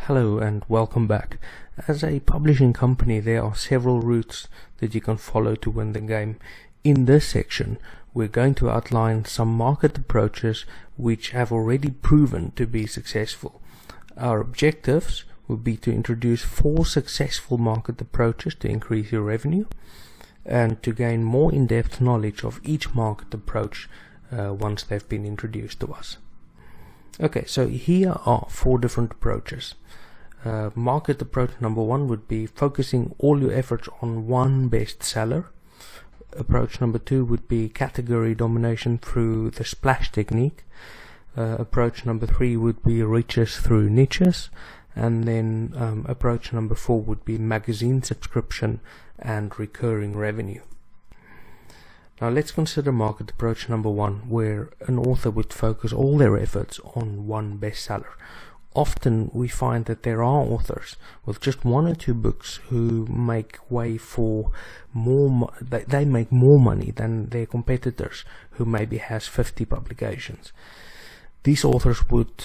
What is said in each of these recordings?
Hello and welcome back. As a publishing company, there are several routes that you can follow to win the game. In this section, we're going to outline some market approaches which have already proven to be successful. Our objectives will be to introduce 4 successful market approaches to increase your revenue and to gain more in-depth knowledge of each market approach once they've been introduced to us. Okay, so here are 4 different approaches. Market approach number 1 would be focusing all your efforts on one bestseller. Approach number 2 would be category domination through the splash technique. Approach number 3 would be riches through niches. And then approach number 4 would be magazine subscription and recurring revenue. Now let's consider market approach number 1, where an author would focus all their efforts on one bestseller. Often we find that there are authors with just 1 or 2 books who make way for more, they make more money than their competitors who maybe has 50 publications. These authors would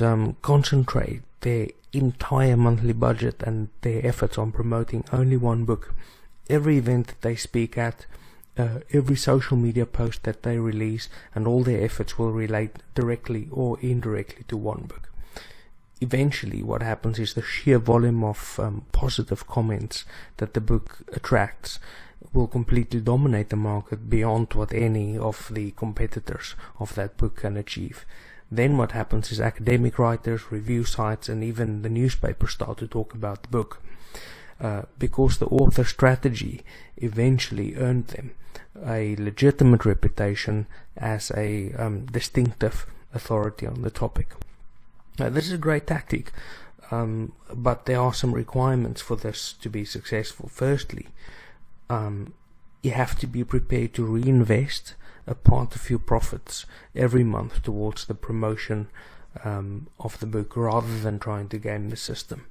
concentrate their entire monthly budget and their efforts on promoting only one book. Every event that they speak at, every social media post that they release, and all their efforts will relate directly or indirectly to one book. Eventually what happens is the sheer volume of positive comments that the book attracts will completely dominate the market beyond what any of the competitors of that book can achieve. Then what happens is academic writers, review sites, and even the newspapers start to talk about the book. Because the author's strategy eventually earned them a legitimate reputation as a distinctive authority on the topic. Now, this is a great tactic, but there are some requirements for this to be successful. Firstly, you have to be prepared to reinvest a part of your profits every month towards the promotion of the book, rather than trying to game the system.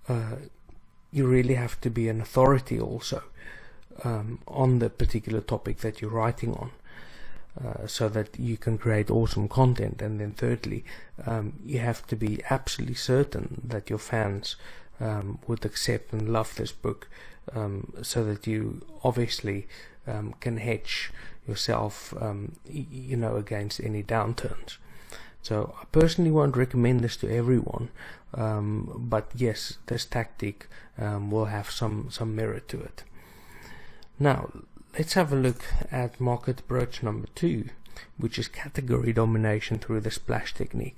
You really have to be an authority also on the particular topic that you're writing on, so that you can create awesome content. And then thirdly, you have to be absolutely certain that your fans would accept and love this book, so that you obviously can hedge yourself against any downturns. So I personally won't recommend this to everyone, but yes, this tactic will have some merit to it. Now let's have a look at market approach number 2, which is category domination through the splash technique.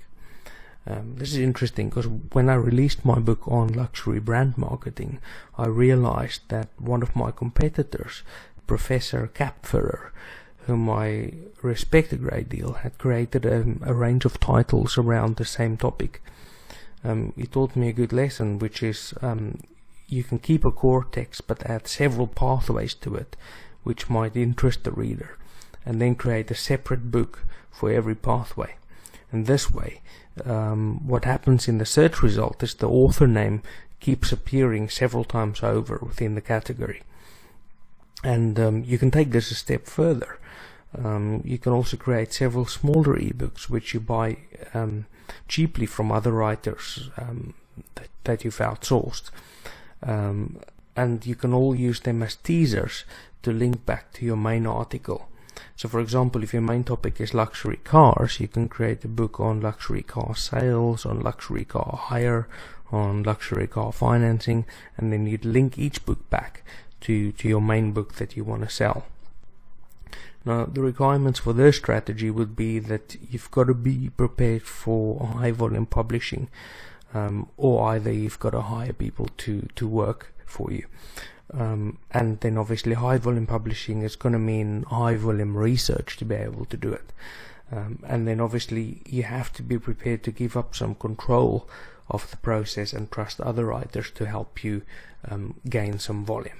This is interesting because when I released my book on luxury brand marketing, I realized that one of my competitors, Professor Kapferer, whom I respect a great deal, had created a range of titles around the same topic. He taught me a good lesson, which is you can keep a core text but add several pathways to it which might interest the reader, and then create a separate book for every pathway. And this way, what happens in the search result is the author name keeps appearing several times over within the category. And you can take this a step further. You can also create several smaller ebooks which you buy cheaply from other writers that you've outsourced, and you can all use them as teasers to link back to your main article. So for example, if your main topic is luxury cars, you can create a book on luxury car sales, on luxury car hire, on luxury car financing, and then you'd link each book back to your main book that you want to sell. Now the requirements for this strategy would be that you've got to be prepared for high volume publishing, or either you've got to hire people to work for you. And then obviously high volume publishing is going to mean high volume research to be able to do it. And then obviously you have to be prepared to give up some control of the process and trust other writers to help you gain some volume.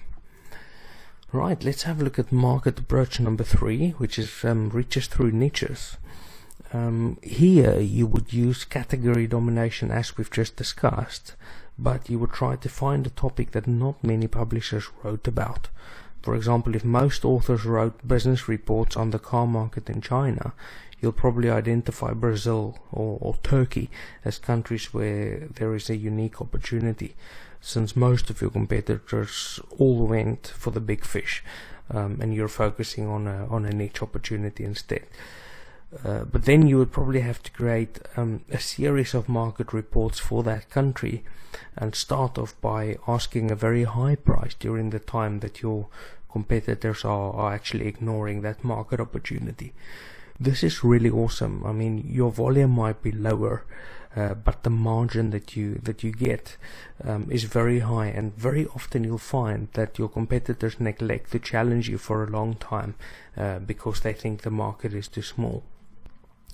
Right, let's have a look at market approach number 3, which is riches through niches. Here you would use category domination as we've just discussed, but you would try to find a topic that not many publishers wrote about. For example, if most authors wrote business reports on the car market in China, you'll probably identify Brazil or Turkey as countries where there is a unique opportunity, since most of your competitors all went for the big fish, and you're focusing on a niche opportunity instead. But then you would probably have to create a series of market reports for that country, and start off by asking a very high price during the time that your competitors are actually ignoring that market opportunity. This is really awesome. I mean, your volume might be lower, but the margin that you get is very high, and very often you'll find that your competitors neglect to challenge you for a long time because they think the market is too small.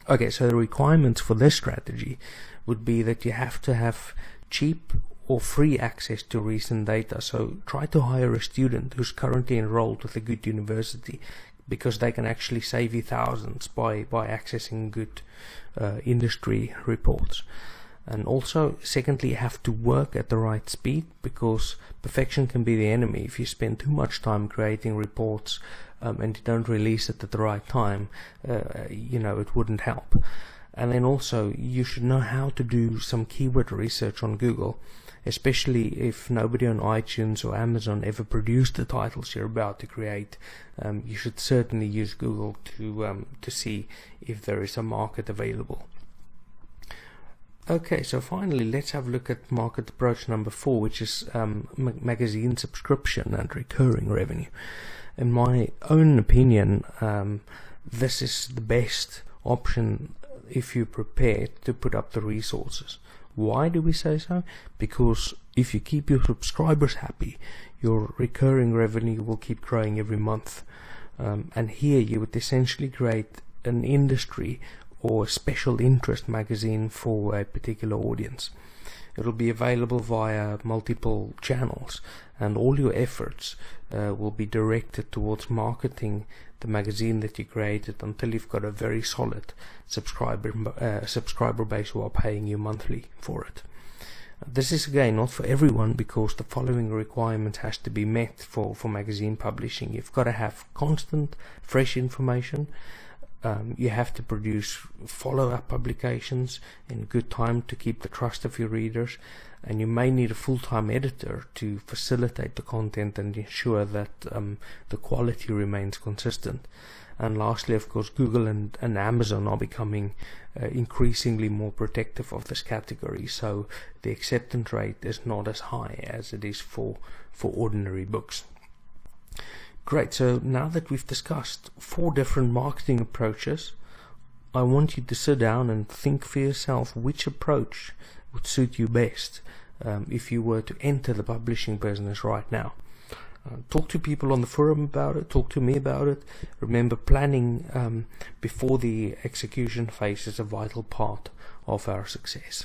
Okay, so the requirements for this strategy would be that you have to have cheap or free access to recent data. So try to hire a student who's currently enrolled with a good university, because they can actually save you thousands by accessing good industry reports. And also, secondly, you have to work at the right speed, because perfection can be the enemy. If you spend too much time creating reports and you don't release it at the right time, it wouldn't help. And then also, you should know how to do some keyword research on Google, especially if nobody on iTunes or Amazon ever produced the titles you're about to create. You should certainly use Google to see if there is a market available. Okay, so finally, let's have a look at market approach number 4, which is magazine subscription and recurring revenue. In my own opinion, this is the best option if you're prepared to put up the resources. Why do we say so? Because if you keep your subscribers happy, your recurring revenue will keep growing every month. And here you would essentially create an industry or a special interest magazine for a particular audience. It'll be available via multiple channels, and all your efforts will be directed towards marketing the magazine that you created until you've got a very solid subscriber base who are paying you monthly for it. This is again not for everyone, because the following requirement has to be met for magazine publishing. You've got to have constant, fresh information. You have to produce follow-up publications in good time to keep the trust of your readers, and you may need a full-time editor to facilitate the content and ensure that the quality remains consistent. And lastly, of course, Google and Amazon are becoming increasingly more protective of this category, so the acceptance rate is not as high as it is for ordinary books. Great, so now that we've discussed 4 different marketing approaches, I want you to sit down and think for yourself which approach would suit you best if you were to enter the publishing business right now. Talk to people on the forum about it, talk to me about it. Remember, planning before the execution phase is a vital part of our success.